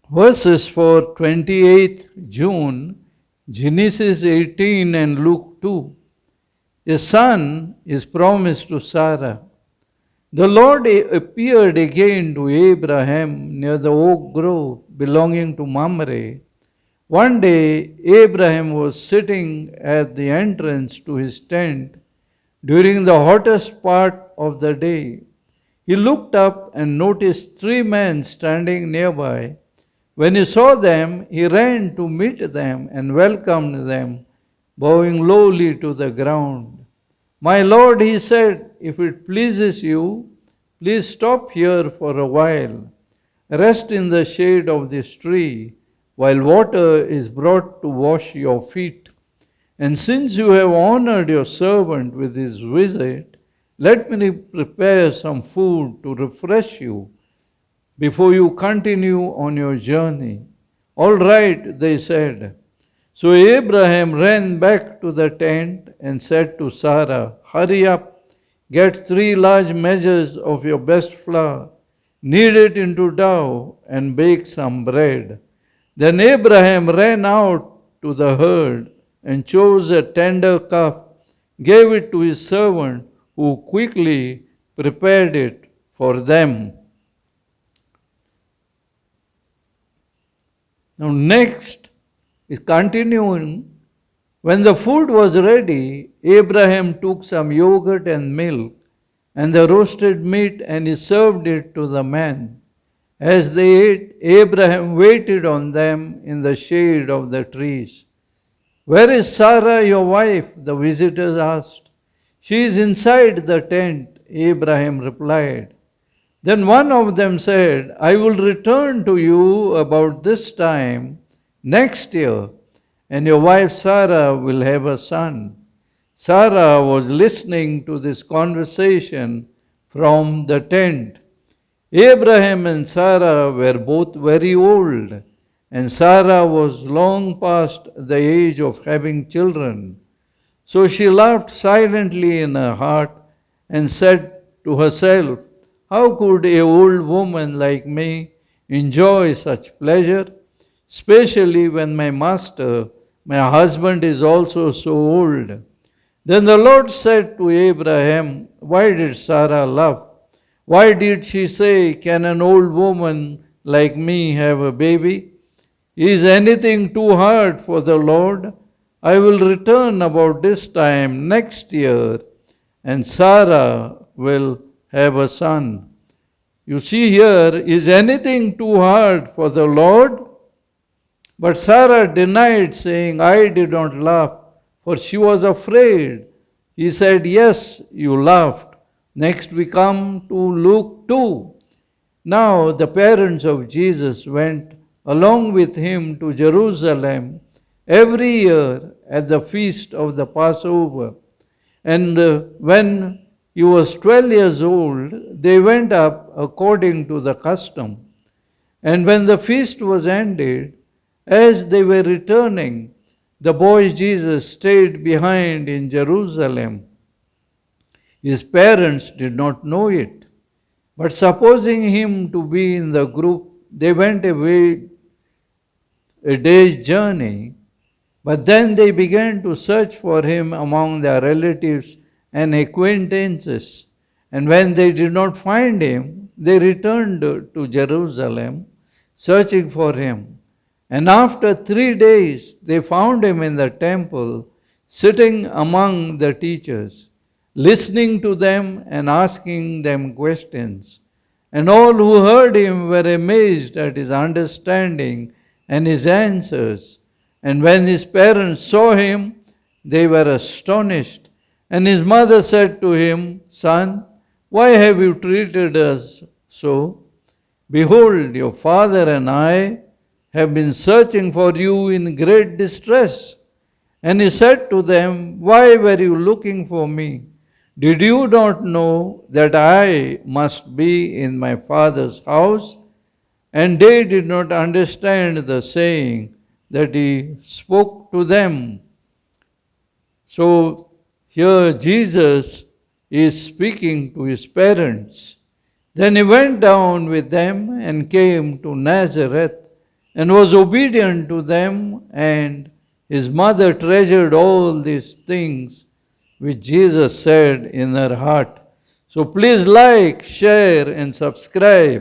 Verses for 28th June, Genesis 18 and Luke 2. A son is promised to Sarah. The Lord appeared again to Abraham near the oak grove belonging to Mamre. One day, Abraham was sitting at the entrance to his tent during the hottest part of the day. He looked up and noticed 3 men standing nearby. When he saw them, he ran to meet them and welcomed them, bowing lowly to the ground. "My Lord," he said, "if it pleases you, please stop here for a while. Rest in the shade of this tree while water is brought to wash your feet. And since you have honored your servant with his visit, let me prepare some food to refresh you before you continue on your journey." "All right," they said. So Abraham ran back to the tent and said to Sarah, "Hurry up, get 3 large measures of your best flour, knead it into dough, and bake some bread." Then Abraham ran out to the herd and chose a tender calf, gave it to his servant, who quickly prepared it for them. Now, next is continuing. When the food was ready, Abraham took some yogurt and milk and the roasted meat, and he served it to the men. As they ate, Abraham waited on them in the shade of the trees. "Where is Sarah, your wife?" the visitors asked. "She is inside the tent," Abraham replied. Then one of them said, "I will return to you about this time next year, and your wife Sarah will have a son." Sarah was listening to this conversation from the tent. Abraham and Sarah were both very old, and Sarah was long past the age of having children. So she laughed silently in her heart and said to herself, "How could a old woman like me enjoy such pleasure, especially when my master, my husband, is also so old?" Then the Lord said to Abraham, "Why did Sarah laugh? Why did she say, 'Can an old woman like me have a baby?' Is anything too hard for the Lord? I will return about this time next year, and Sarah will have a son." You see here, is anything too hard for the Lord? But Sarah denied, saying, "I did not laugh," for she was afraid. He said, "Yes, you laughed." Next we come to Luke 2. Now the parents of Jesus went along with him to Jerusalem every year at the feast of the Passover. And when he was 12 years old, they went up according to the custom. And when the feast was ended, as they were returning, the boy Jesus stayed behind in Jerusalem. His parents did not know it, but supposing him to be in the group, they went away a day's journey. But then they began to search for him among their relatives and acquaintances. And when they did not find him, they returned to Jerusalem, searching for him. And after 3 days, they found him in the temple, sitting among the teachers, listening to them and asking them questions. And all who heard him were amazed at his understanding and his answers. And when his parents saw him, they were astonished. And his mother said to him, "Son, why have you treated us so? Behold, your father and I have been searching for you in great distress." And he said to them, "Why were you looking for me? Did you not know that I must be in my father's house?" And they did not understand the saying that he spoke to them. So here Jesus is speaking to his parents. Then he went down with them and came to Nazareth, and was obedient to them, and his mother treasured all these things which Jesus said in her heart. So please like, share, and subscribe.